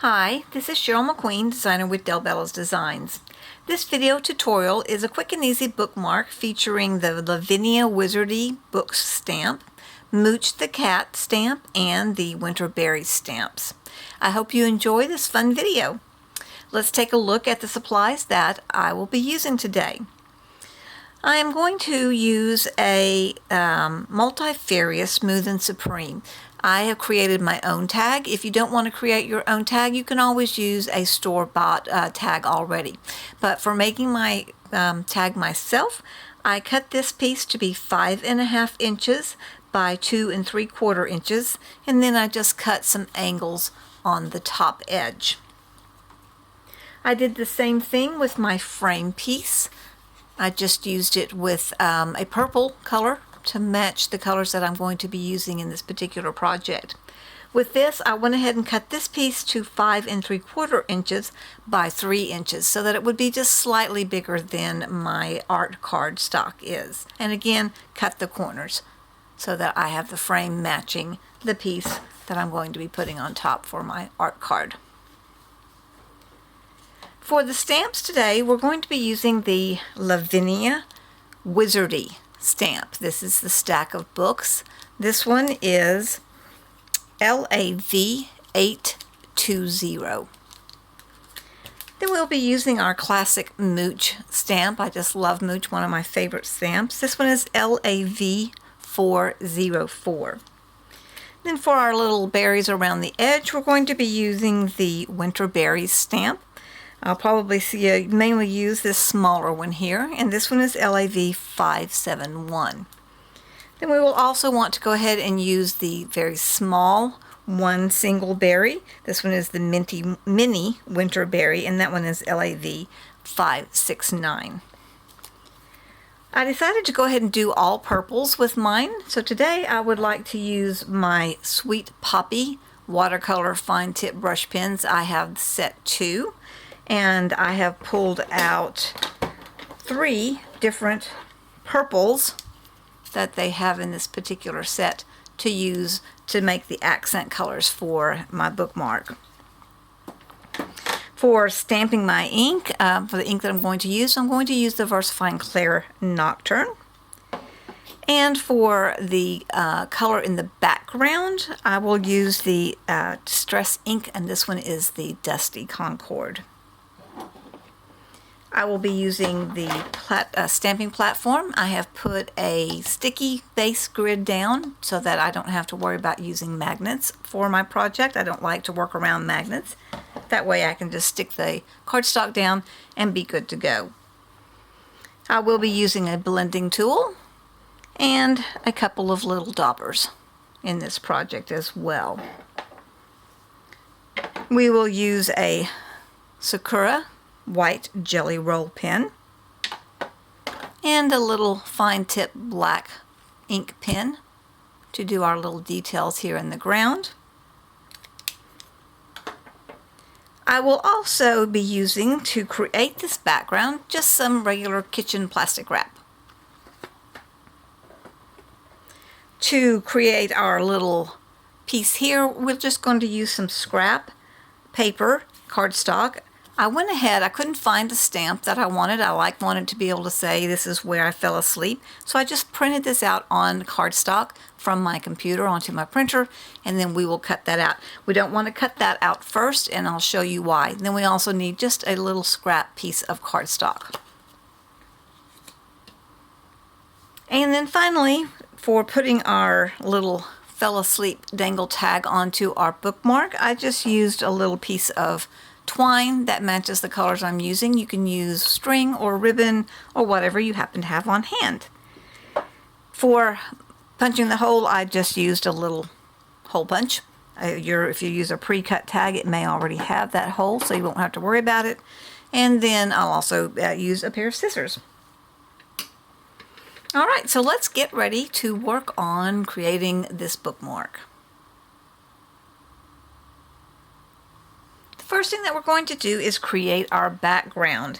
Hi, this is Cheryl McQueen, designer with Bello's Designs. This video tutorial is a quick and easy bookmark featuring the Lavinia Wizardy Books stamp, Mooch the Cat stamp, and the Winter Berries stamps. I hope you enjoy this fun video. Let's take a look at the supplies that I will be using today. I am going to use a multifarious Smooth and Supreme. I have created my own tag. If you don't want to create your own tag, you can always use a store-bought tag already. But for making my tag myself, I cut this piece to be 5.5 inches by 2 3/4 inches, and then I just cut some angles on the top edge. I did the same thing with my frame piece. I just used it with a purple color to match the colors that I'm going to be using in this particular project. With this, I went ahead and cut this piece to 5 3/4 inches by 3 inches so that it would be just slightly bigger than my art cardstock is. And again, cut the corners so that I have the frame matching the piece that I'm going to be putting on top for my art card. For the stamps today, we're going to be using the Lavinia Wizardy stamp. This is the stack of books. This one is LAV 820. Then we'll be using our classic Mooch stamp. I just love Mooch, one of my favorite stamps. This one is LAV 404. Then for our little berries around the edge, we're going to be using the Winter Berries stamp. I'll probably mainly use this smaller one here, and this one is LAV 571. Then we will also want to go ahead and use the very small one single berry. This one is the mini Winter Berry, and that one is LAV 569. I decided to go ahead and do all purples with mine, so today I would like to use my Sweet Poppy watercolor fine tip brush pens. I have set 2. And I have pulled out 3 different purples that they have in this particular set to use to make the accent colors for my bookmark. For stamping my ink, for the ink that I'm going to use the VersaFine Clair Nocturne. And for the color in the background, I will use the Distress ink, and this one is the Dusty Concord. I will be using the stamping platform. I have put a sticky base grid down so that I don't have to worry about using magnets for my project. I don't like to work around magnets. That way I can just stick the cardstock down and be good to go. I will be using a blending tool and a couple of little daubers in this project as well. We will use a Sakura white jelly roll pen and a little fine tip black ink pen to do our little details here in the ground. I will also be using, to create this background, just some regular kitchen plastic wrap. To create our little piece here, we're just going to use some scrap paper cardstock. I went ahead, I couldn't find a stamp that I wanted. I wanted to be able to say this is where I fell asleep. So I just printed this out on cardstock from my computer onto my printer, and then we will cut that out. We don't want to cut that out first, and I'll show you why. Then we also need just a little scrap piece of cardstock. And then finally, for putting our little fell asleep dangle tag onto our bookmark, I just used a little piece of twine that matches the colors I'm using. You can use string or ribbon or whatever you happen to have on hand. For punching the hole, I just used a little hole punch. If you use a pre-cut tag, it may already have that hole, so you won't have to worry about it. And then I'll also use a pair of scissors. Alright, so let's get ready to work on creating this bookmark. First thing that we're going to do is create our background.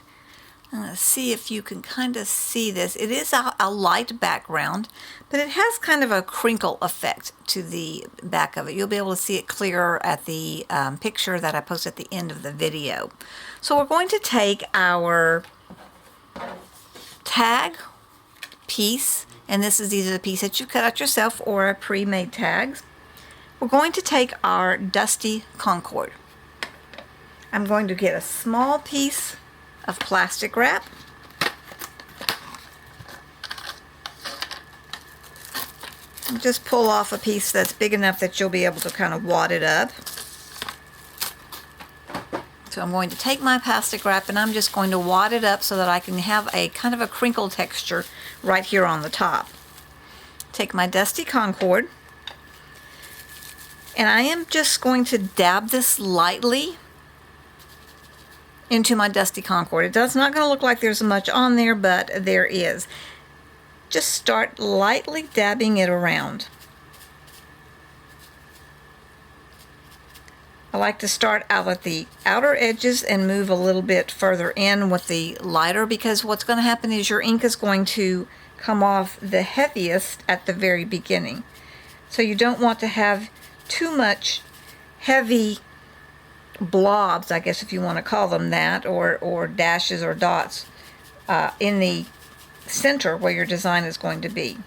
Let's see if you can kind of see this. It is a light background, but it has kind of a crinkle effect to the back of it. You'll be able to see it clearer at the picture that I post at the end of the video. So we're going to take our tag piece, and this is either the piece that you cut out yourself or a pre-made tags. We're going to take our dusty concord. I'm going to get a small piece of plastic wrap. And just pull off a piece that's big enough that you'll be able to kind of wad it up. So I'm going to take my plastic wrap and I'm just going to wad it up so that I can have a kind of a crinkle texture right here on the top. Take my dusty concord and I am just going to dab this lightly into my dusty concord. It does not going to look like there's much on there, but there is. Just start lightly dabbing it around. I like to start out at the outer edges and move a little bit further in with the lighter, because what's going to happen is your ink is going to come off the heaviest at the very beginning. So you don't want to have too much heavy blobs, I guess if you want to call them that, or dashes or dots in the center where your design is going to be.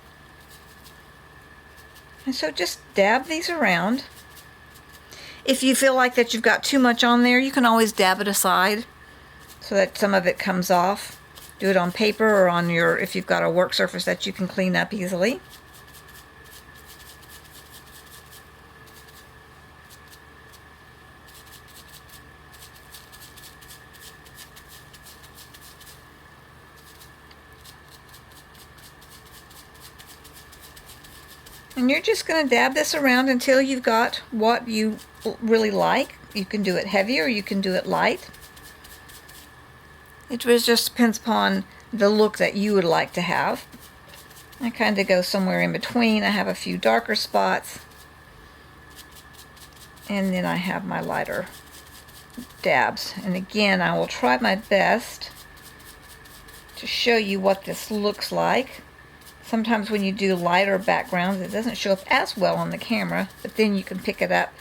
And so just dab these around. If you feel like that you've got too much on there, you can always dab it aside so that some of it comes off. Do it on paper or on your, if you've got a work surface that you can clean up easily. And you're just going to dab this around until you've got what you really like. You can do it heavy or you can do it light. It just depends upon the look that you would like to have. I kind of go somewhere in between. I have a few darker spots. And then I have my lighter dabs. And again, I will try my best to show you what this looks like. Sometimes when you do lighter backgrounds, it doesn't show up as well on the camera, but then you can pick it up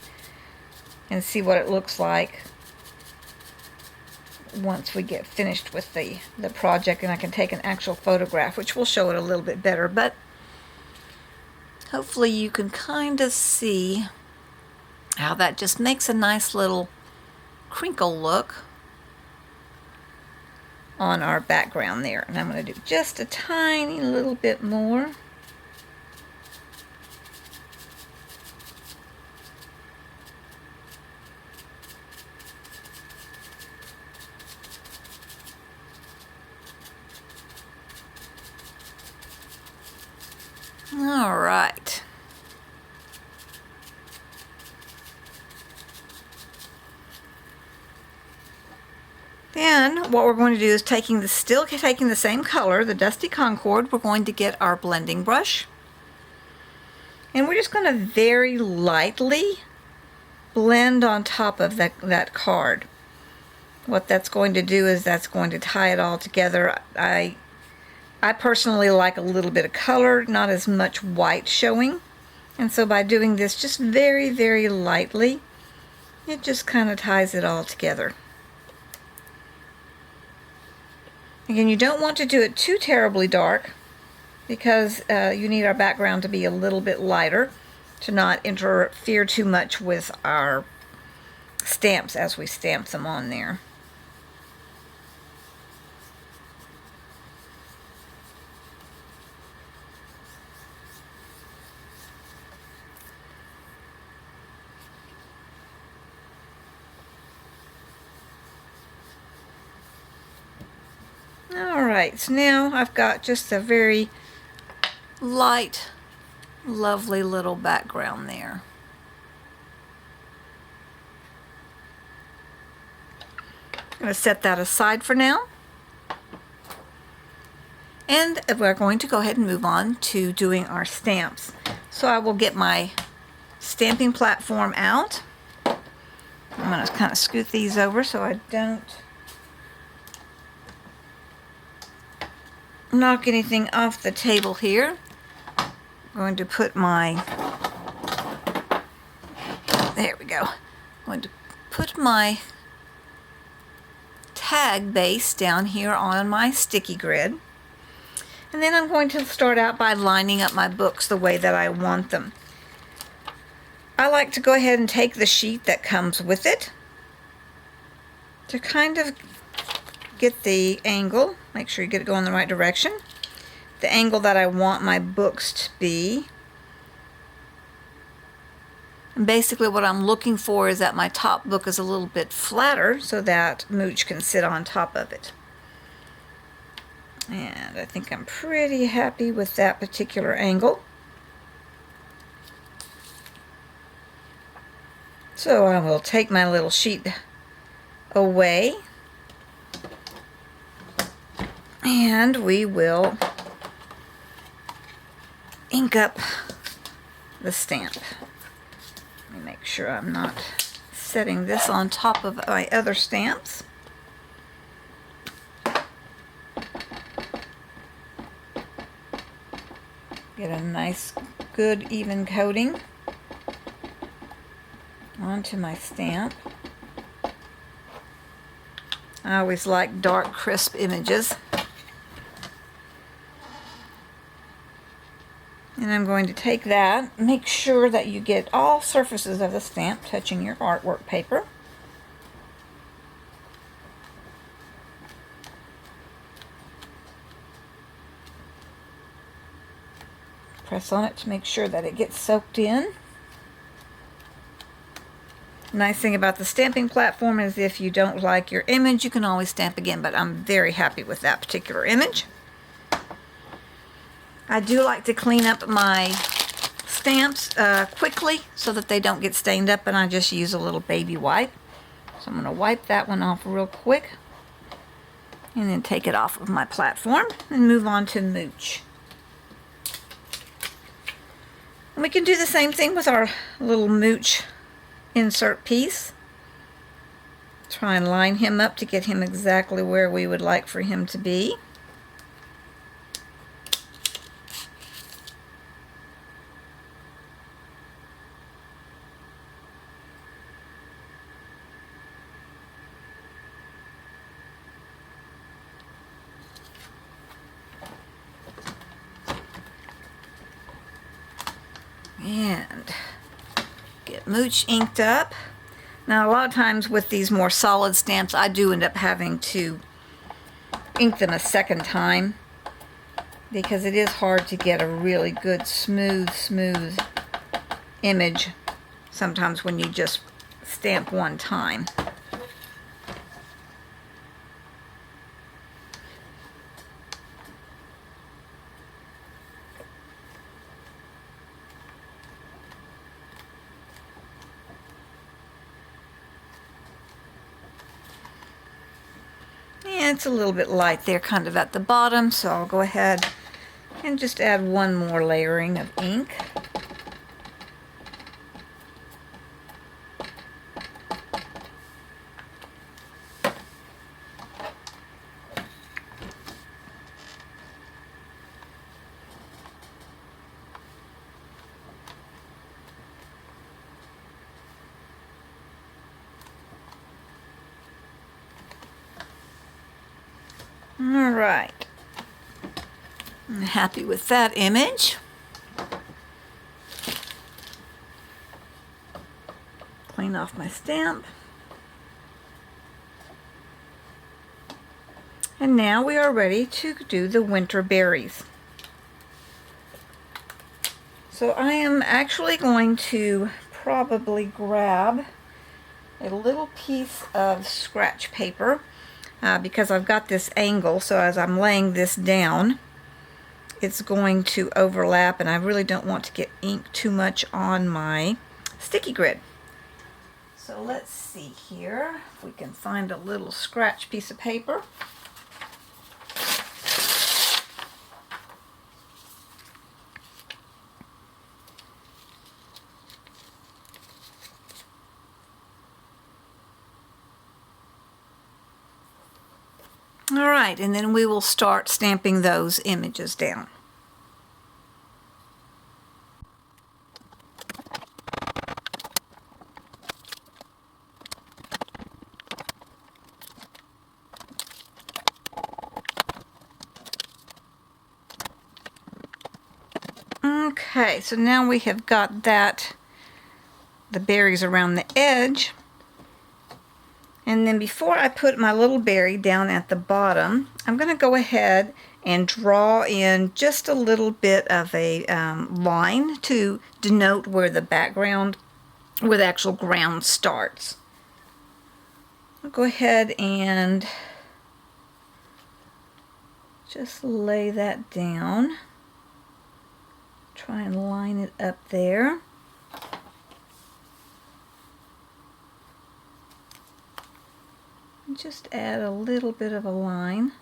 and see what it looks like once we get finished with the project, and I can take an actual photograph, which will show it a little bit better. But hopefully you can kind of see how that just makes a nice little crinkle look on our background there. And I'm going to do just a tiny little bit more. All right. Then what we're going to do is still taking the same color, the dusty concord, we're going to get our blending brush. And we're just going to very lightly blend on top of that card. What that's going to do is that's going to tie it all together. I personally like a little bit of color, not as much white showing. And so by doing this just very, very lightly, it just kind of ties it all together. Again, you don't want to do it too terribly dark because you need our background to be a little bit lighter to not interfere too much with our stamps as we stamp them on there. Alright, so now I've got just a very light, lovely little background there. I'm going to set that aside for now. And we're going to go ahead and move on to doing our stamps. So I will get my stamping platform out. I'm going to kind of scoot these over so I don't knock anything off the table here. I'm going to put there we go. I'm going to put my tag base down here on my sticky grid. And then I'm going to start out by lining up my books the way that I want them. I like to go ahead and take the sheet that comes with it to kind of get the angle. Make sure you get it going in the right direction. The angle that I want my books to be. And basically what I'm looking for is that my top book is a little bit flatter so that Mooch can sit on top of it. And I think I'm pretty happy with that particular angle. So I will take my little sheet away and we will ink up the stamp. Let me make sure I'm not setting this on top of my other stamps. Get a nice, good, even coating onto my stamp. I always like dark, crisp images. And I'm going to take that, make sure that you get all surfaces of the stamp touching your artwork paper. Press on it to make sure that it gets soaked in. Nice thing about the stamping platform is if you don't like your image, you can always stamp again, but I'm very happy with that particular image. I do like to clean up my stamps quickly so that they don't get stained up, and I just use a little baby wipe. So I'm going to wipe that one off real quick and then take it off of my platform and move on to Mooch. And we can do the same thing with our little Mooch insert piece. Try and line him up to get him exactly where we would like for him to be. And get Mooch inked up. Now a lot of times with these more solid stamps I do end up having to ink them a second time because it is hard to get a really good smooth image sometimes when you just stamp one time. And it's a little bit light there kind of at the bottom, so I'll go ahead and just add one more layering of ink. Alright, I'm happy with that image. Clean off my stamp. And now we are ready to do the winter berries. So I am actually going to probably grab a little piece of scratch paper because I've got this angle, so as I'm laying this down it's going to overlap and I really don't want to get ink too much on my sticky grid. So let's see here if we can find a little scratch piece of paper. All right, and then we will start stamping those images down. Okay, so now we have got the berries around the edge. And then before I put my little berry down at the bottom, I'm going to go ahead and draw in just a little bit of a line to denote where the background, where the actual ground starts. I'll go ahead and just lay that down. Try and line it up there. And just add a little bit of a line.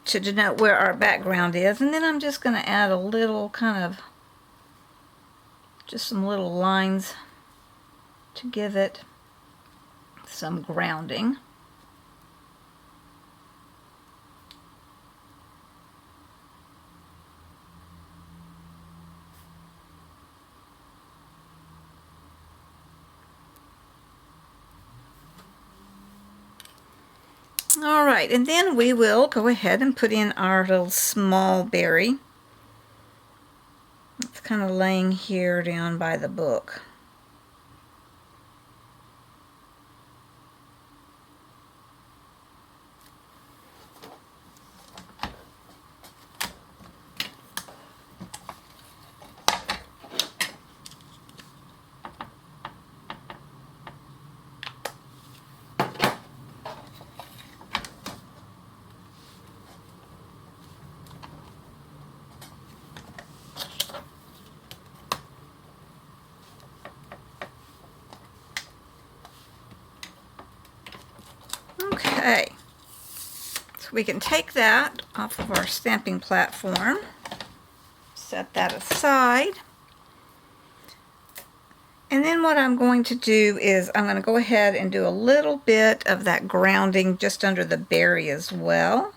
To denote where our background is. And then I'm just going to add a little just some little lines to give it some grounding. All right, and then we will go ahead and put in our little small berry. It's kind of laying here down by the book. Okay, so we can take that off of our stamping platform, set that aside, and then what I'm going to do is I'm going to go ahead and do a little bit of that grounding just under the berry as well.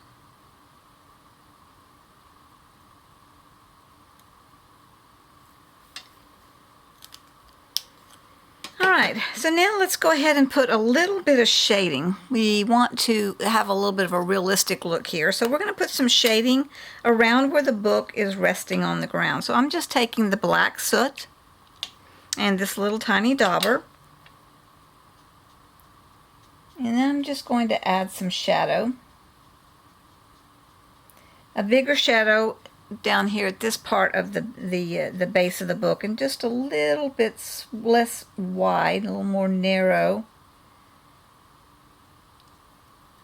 Alright, so now let's go ahead and put a little bit of shading. We want to have a little bit of a realistic look here, so we're going to put some shading around where the book is resting on the ground. So I'm just taking the black soot and this little tiny dauber, and then I'm just going to add some shadow. A bigger shadow down here at this part of the base of the book, and just a little bit less wide, a little more narrow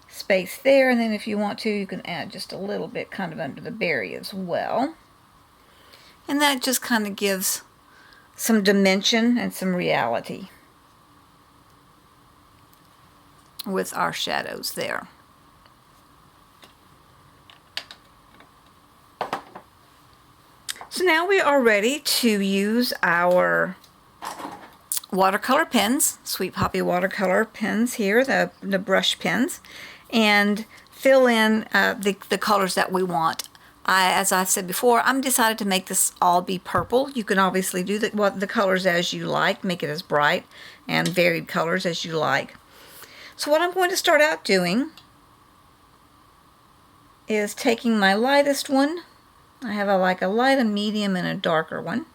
space there, and then if you want to, you can add just a little bit kind of under the berry as well. And that just kind of gives some dimension and some reality with our shadows there. So now we are ready to use our watercolor pens, Sweet Poppy watercolor pens here, the brush pens, and fill in the colors that we want. As I said before, I'm decided to make this all be purple. You can obviously do the colors as you like, make it as bright and varied colors as you like. So what I'm going to start out doing is taking my lightest one. I have a light, a medium, and a darker one.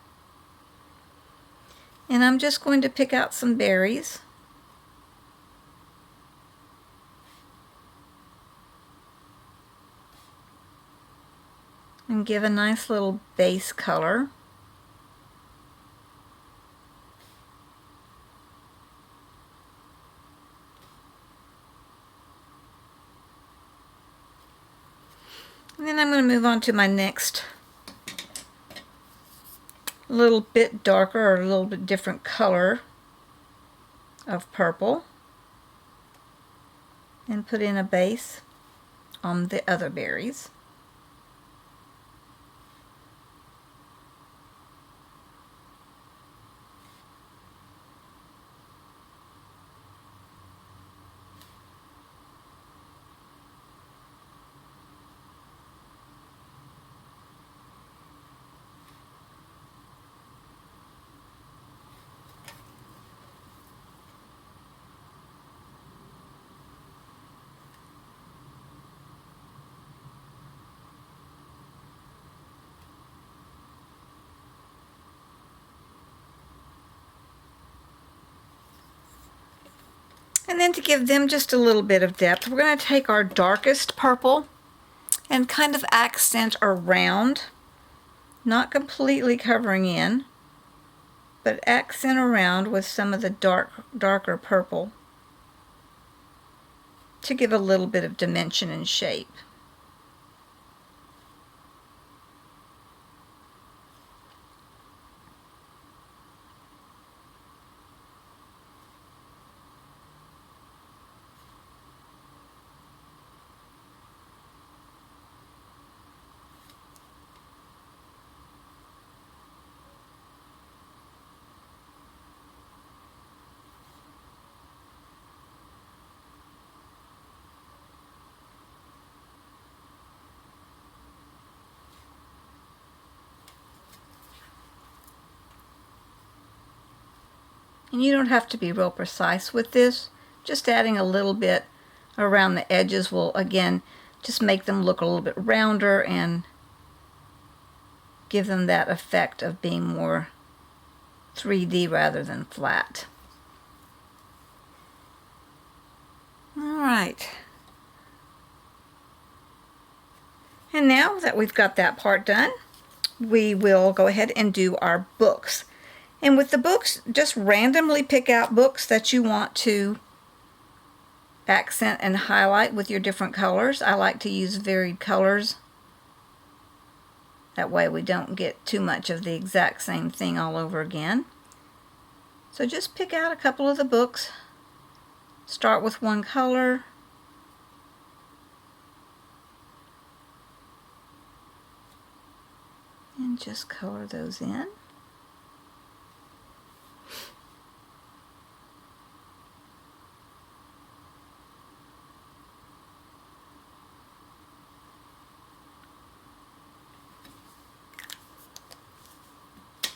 And I'm just going to pick out some berries. And give a nice little base color. And then I'm going to move on to my next little bit darker or a little bit different color of purple, and put in a base on the other berries. And then to give them just a little bit of depth, we're going to take our darkest purple and kind of accent around, not completely covering in, but accent around with some of the darker purple to give a little bit of dimension and shape. And you don't have to be real precise with this. Just adding a little bit around the edges will, again, just make them look a little bit rounder and give them that effect of being more 3D rather than flat. All right. And now that we've got that part done, we will go ahead and do our books. And with the books, just randomly pick out books that you want to accent and highlight with your different colors. I like to use varied colors. That way we don't get too much of the exact same thing all over again. So just pick out a couple of the books. Start with one color. And just color those in.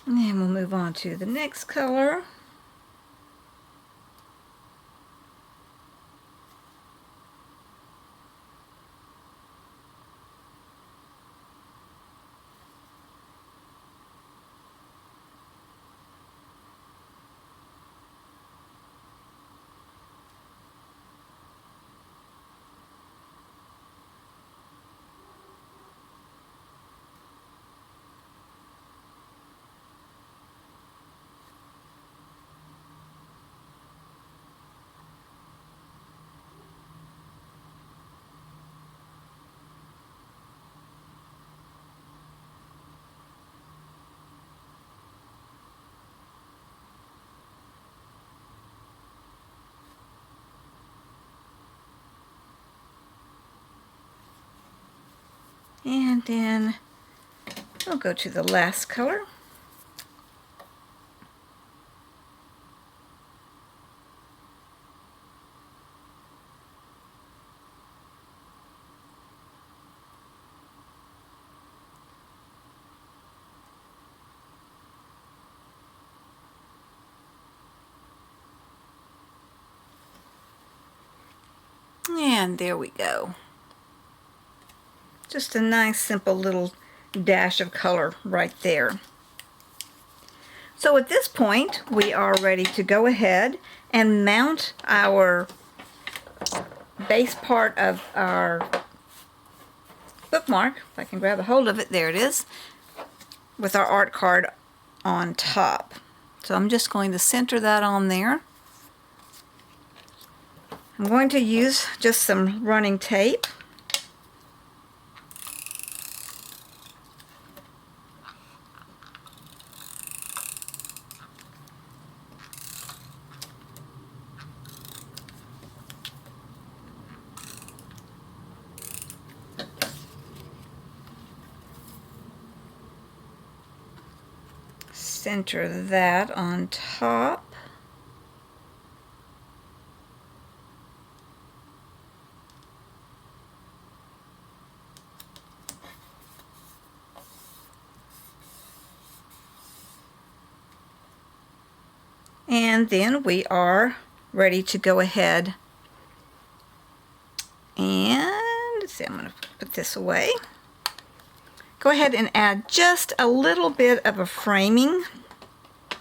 And then we'll move on to the next color. And then we'll go to the last color. And there we go. Just a nice simple little dash of color right there. So at this point we are ready to go ahead and mount our base part of our bookmark. If I can grab a hold of it, there it is, with our art card on top. So I'm just going to center that on there. I'm going to use just some running tape. Center that on top. And then we are ready to go ahead and, let's see, I'm going to put this away. Go ahead and add just a little bit of a framing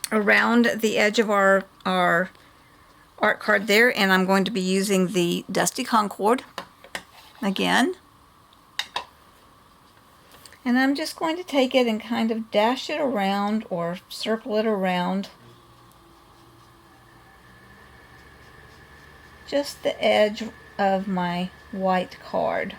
around the edge of our art card there, and I'm going to be using the Dusty Concord again. And I'm just going to take it and kind of dash it around or circle it around just the edge of my white card.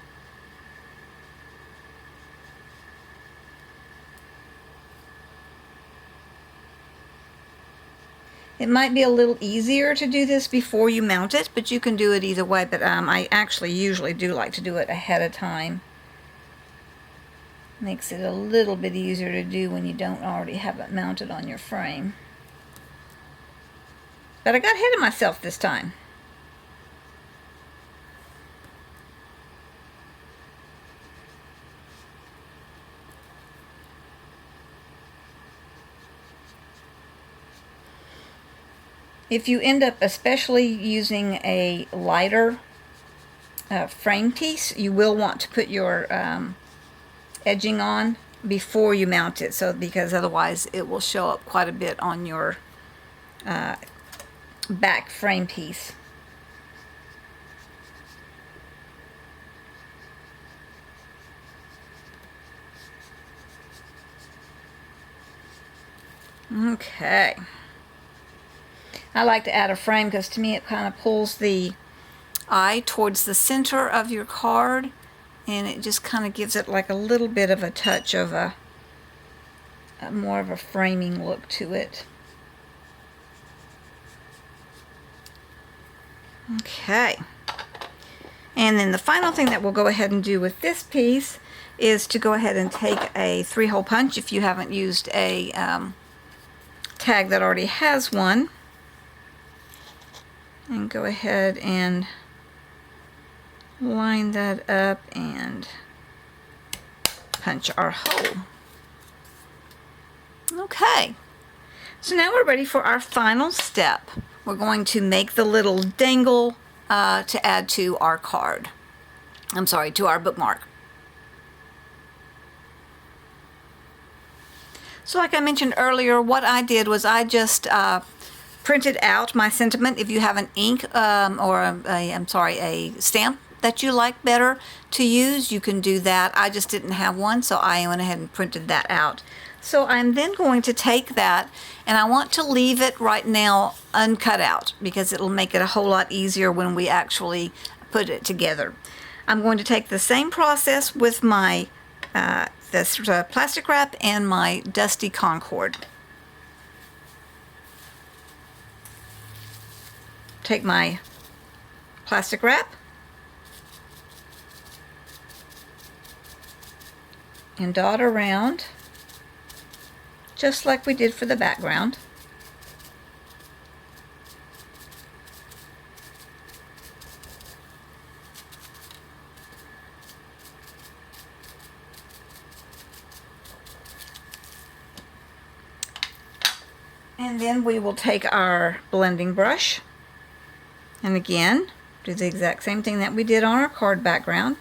It might be a little easier to do this before you mount it, but you can do it either way. But I actually usually do like to do it ahead of time. Makes it a little bit easier to do when you don't already have it mounted on your frame. But I got ahead of myself this time. If you end up especially using a lighter frame piece, you will want to put your edging on before you mount it, because otherwise it will show up quite a bit on your back frame piece. Okay. I like to add a frame because to me it kind of pulls the eye towards the center of your card, and it just kind of gives it like a little bit of a touch of a more of a framing look to it. Okay. And then the final thing that we'll go ahead and do with this piece is to go ahead and take a 3-hole punch if you haven't used a tag that already has one. And go ahead and line that up and punch our hole. Okay, so now we're ready for our final step. We're going to make the little dangle to add to our card. I'm sorry, to our bookmark. So like I mentioned earlier, what I did was I just printed out my sentiment. If you have an ink or a stamp that you like better to use, you can do that. I just didn't have one, so I went ahead and printed that out. So I'm then going to take that, and I want to leave it right now uncut out because it'll make it a whole lot easier when we actually put it together. I'm going to take the same process with my this plastic wrap and my Dusty Concord. Take my plastic wrap and dot around just like we did for the background. And then we will take our blending brush and again do the exact same thing that we did on our card background,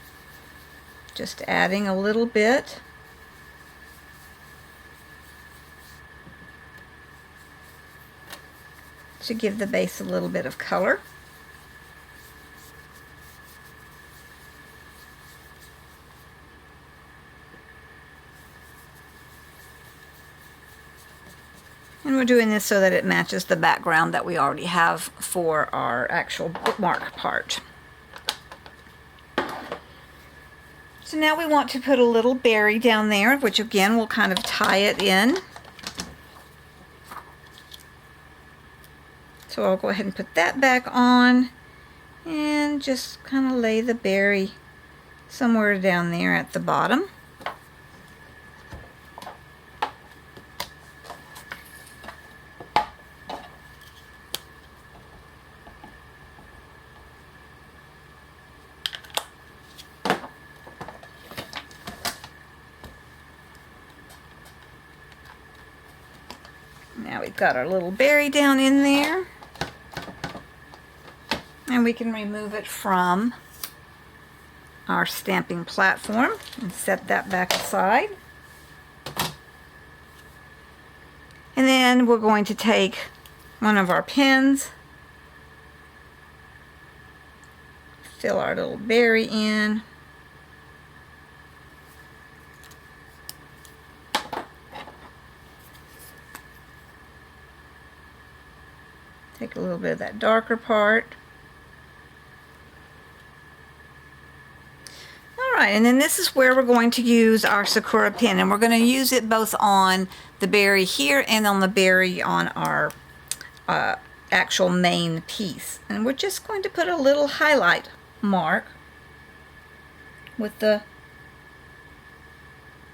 just adding a little bit to give the base a little bit of color. And we're doing this so that it matches the background that we already have for our actual bookmark part. So now we want to put a little berry down there, which again will kind of tie it in. So I'll go ahead and put that back on and just kind of lay the berry somewhere down there at the bottom. Now we've got our little berry down in there. And we can remove it from our stamping platform and set that back aside. And then we're going to take one of our pens fill our little berry in. Take a little bit of that darker part. Alright, and then this is where we're going to use our Sakura pen, and we're going to use it both on the berry here and on the berry on our actual main piece. And we're just going to put a little highlight mark with the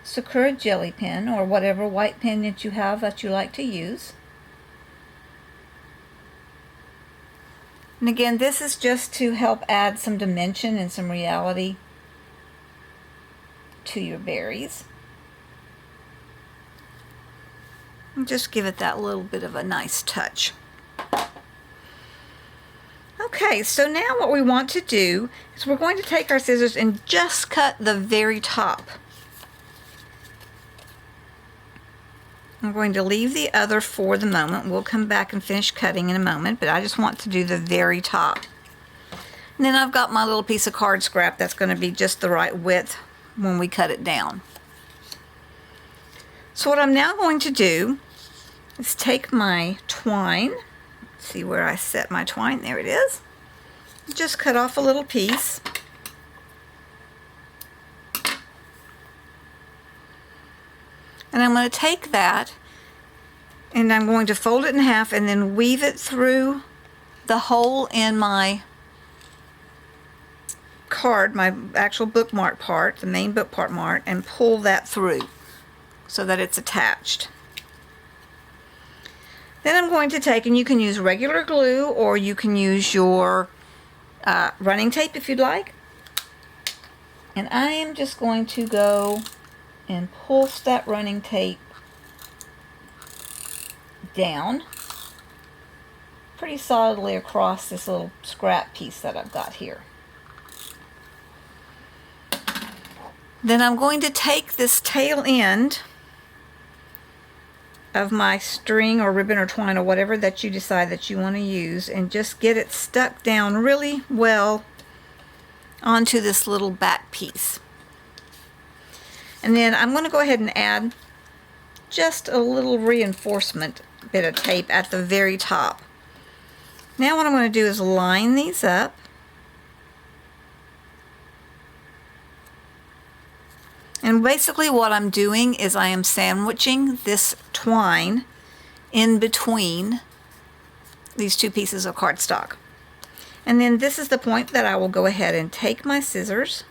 Sakura jelly pen, or whatever white pen that you have that you like to use. And again, this is just to help add some dimension and some reality to your berries. And just give it that little bit of a nice touch. Okay, so now what we want to do is we're going to take our scissors and just cut the very top. I'm going to leave the other for the moment. We'll come back and finish cutting in a moment, but I just want to do the very top. And then I've got my little piece of card scrap that's going to be just the right width when we cut it down. So what I'm now going to do is take my twine. Let's see where I set my twine. There it is. Just cut off a little piece. And I'm going to take that and I'm going to fold it in half and then weave it through the hole in my card, my actual bookmark part, the main bookmark part, and pull that through so that it's attached. Then I'm going to take, and you can use regular glue or you can use your running tape if you'd like. And I am just going to go and pulse that running tape down pretty solidly across this little scrap piece that I've got here. Then I'm going to take this tail end of my string or ribbon or twine or whatever that you decide that you want to use and just get it stuck down really well onto this little back piece. And then I'm going to go ahead and add just a little reinforcement bit of tape at the very top. Now what I'm going to do is line these up. And basically what I'm doing is I am sandwiching this twine in between these two pieces of cardstock. And then this is the point that I will go ahead and take my scissors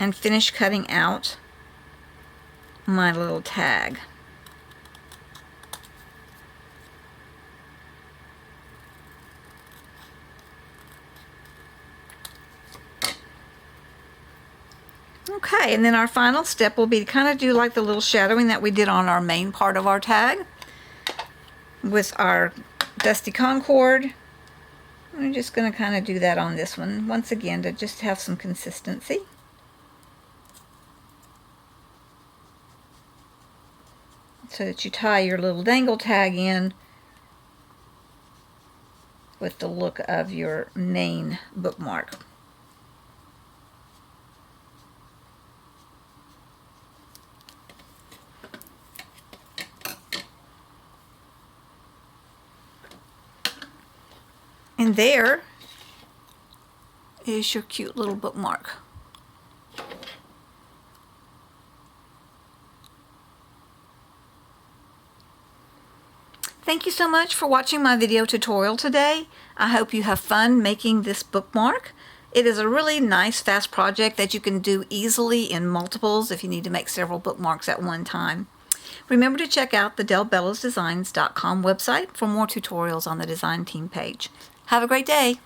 and finish cutting out my little tag. Okay, and then our final step will be to kind of do like the little shadowing that we did on our main part of our tag with our Dusty Concord. I'm just going to kind of do that on this one once again to just have some consistency. So that you tie your little dangle tag in with the look of your main bookmark. And there is your cute little bookmark. Thank you so much for watching my video tutorial today. I hope you have fun making this bookmark. It is a really nice, fast project that you can do easily in multiples if you need to make several bookmarks at one time. Remember to check out the DellBellosDesigns.com website for more tutorials on the design team page. Have a great day.